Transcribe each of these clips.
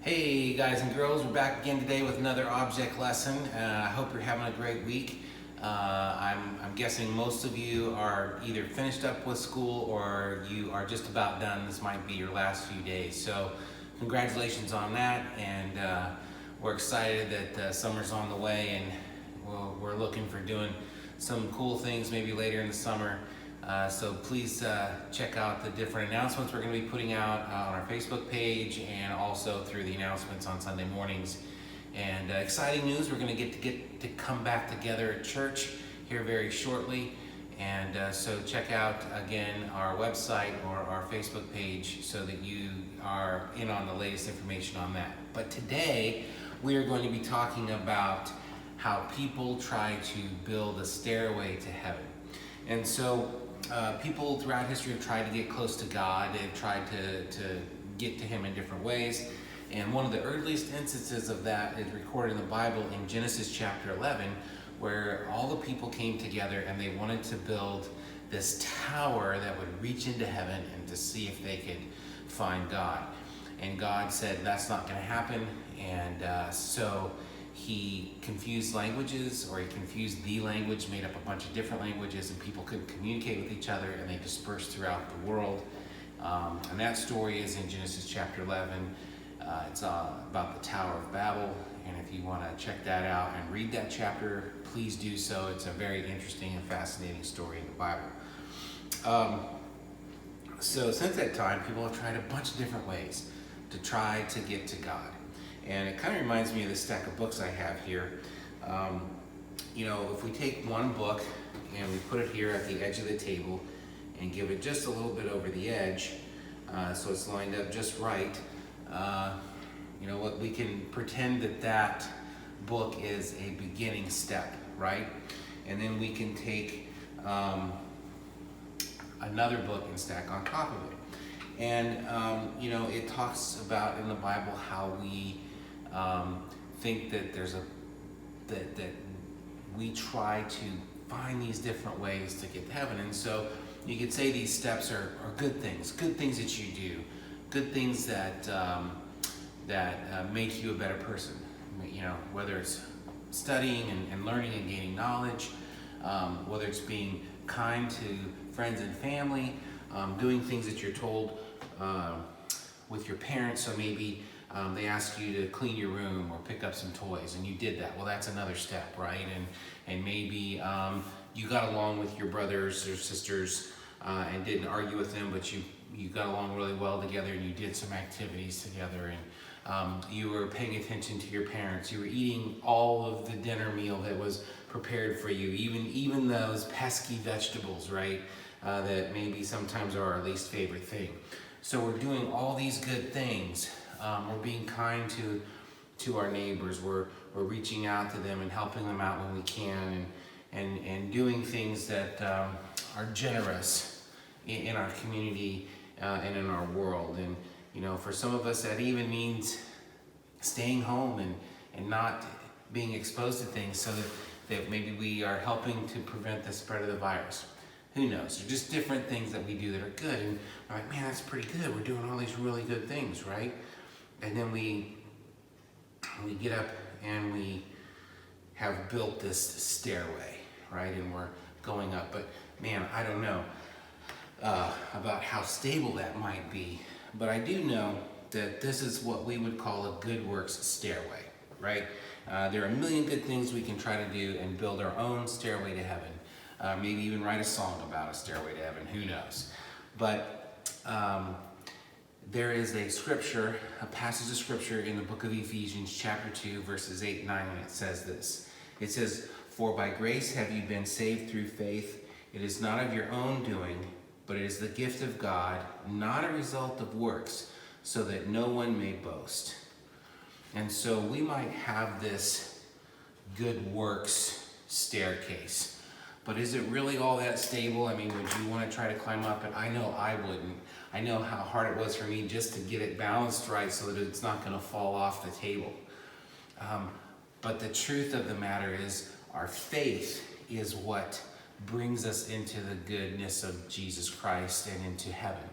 Hey guys and girls, we're back again today with another object lesson. I hope you're having a great week. I'm guessing most of you are either finished up with school or you are just about done. This might be your last few days. So congratulations on that, and we're excited that summer's on the way, and we're looking for doing some cool things maybe later in the summer. So please check out the different announcements we're going to be putting out on our Facebook page and also through the announcements on Sunday mornings. And exciting news, we're going to get to come back together at church here very shortly. And so check out again our website or our Facebook page so that you are in on the latest information on that. But today we are going to be talking about how people try to build a stairway to heaven. And so people throughout history have tried to get close to God. They've tried to get to Him in different ways. And one of the earliest instances of that is recorded in the Bible in Genesis chapter 11, where all the people came together and they wanted to build this tower that would reach into heaven and to see if they could find God. And God said, that's not going to happen. And so He confused languages, or He confused the language, made up a bunch of different languages, and people couldn't communicate with each other, and they dispersed throughout the world. And that story is in Genesis chapter 11. It's about the Tower of Babel, and if you want to check that out and read that chapter, please do so. It's a very interesting and fascinating story in the Bible. So since that time, people have tried a bunch of different ways to try to get to God. And it kind of reminds me of this stack of books I have here. If we take one book and we put it here at the edge of the table and give it just a little bit over the edge, so it's lined up just right, we can pretend that book is a beginning step, right? And then we can take another book and stack on top of it. And, it talks about in the Bible how we think that that we try to find these different ways to get to heaven. And so you could say these steps are good things that you do, good things that make you a better person. Whether it's studying and learning and gaining knowledge, whether it's being kind to friends and family, doing things that you're told with your parents. So maybe they ask you to clean your room or pick up some toys, and you did that. Well, that's another step, right? And maybe you got along with your brothers or sisters and didn't argue with them, but you got along really well together, and you did some activities together, and you were paying attention to your parents. You were eating all of the dinner meal that was prepared for you, even those pesky vegetables, right? That maybe sometimes are our least favorite thing. So we're doing all these good things. We're being kind to our neighbors. We're reaching out to them and helping them out when we can, and doing things that are generous in our community and in our world. And for some of us, that even means staying home and not being exposed to things, so that maybe we are helping to prevent the spread of the virus. Who knows? They're just different things that we do that are good. And we're like, man, that's pretty good. We're doing all these really good things, right? And then we get up and we have built this stairway, right? And we're going up. But man, I don't know about how stable that might be. But I do know that this is what we would call a good works stairway, right? There are a million good things we can try to do and build our own stairway to heaven. Maybe even write a song about a stairway to heaven, who knows? But there is a passage of scripture in the book of Ephesians chapter 2, verses 8 and 9, and it says this. It says, "For by grace have you been saved through faith. It is not of your own doing, but it is the gift of God, not a result of works, so that no one may boast." And so we might have this good works staircase. But is it really all that stable? I mean, would you want to try to climb up it? I know I wouldn't. I know how hard it was for me just to get it balanced right so that it's not going to fall off the table. But the truth of the matter is, our faith is what brings us into the goodness of Jesus Christ and into heaven.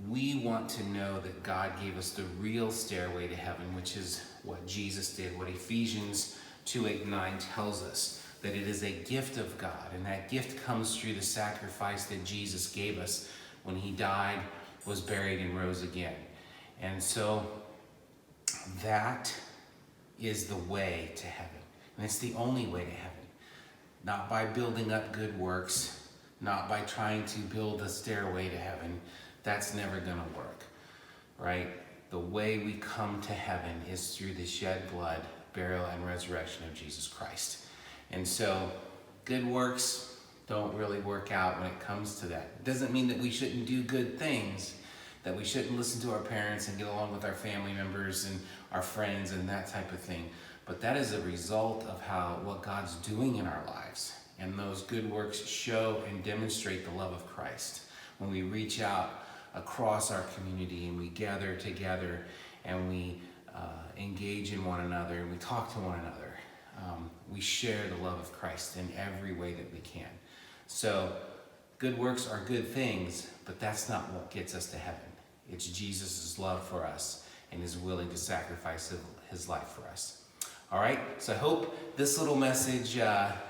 we want to know that God gave us the real stairway to heaven, which is what Jesus did, what Ephesians 2:8-9 tells us, that it is a gift of God, and that gift comes through the sacrifice that Jesus gave us when he died, was buried, and rose again. And so that is the way to heaven. And it's the only way to heaven. Not by building up good works, not by trying to build a stairway to heaven. That's never gonna work, right? The way we come to heaven is through the shed blood, burial, and resurrection of Jesus Christ. And so good works don't really work out when it comes to that. It doesn't mean that we shouldn't do good things, that we shouldn't listen to our parents and get along with our family members and our friends and that type of thing. But that is a result of what God's doing in our lives. And those good works show and demonstrate the love of Christ. When we reach out across our community and we gather together and we engage in one another and we talk to one another, we share the love of Christ in every way that we can. So good works are good things, but that's not what gets us to heaven. It's Jesus' love for us and his willing to sacrifice his life for us. All right, so I hope this little message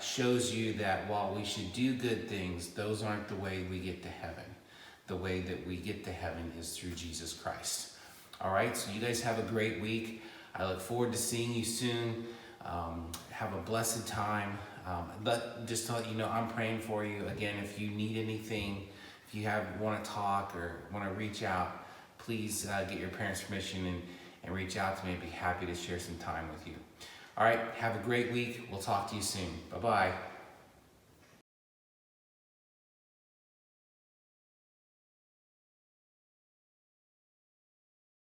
shows you that while we should do good things, those aren't the way we get to heaven. The way that we get to heaven is through Jesus Christ. All right, so you guys have a great week. I look forward to seeing you soon. Have a blessed time. But just to let you know, I'm praying for you. Again, if you need anything, if you want to talk or want to reach out, please get your parents' permission and reach out to me. I'd be happy to share some time with you. All right, have a great week. We'll talk to you soon. Bye-bye.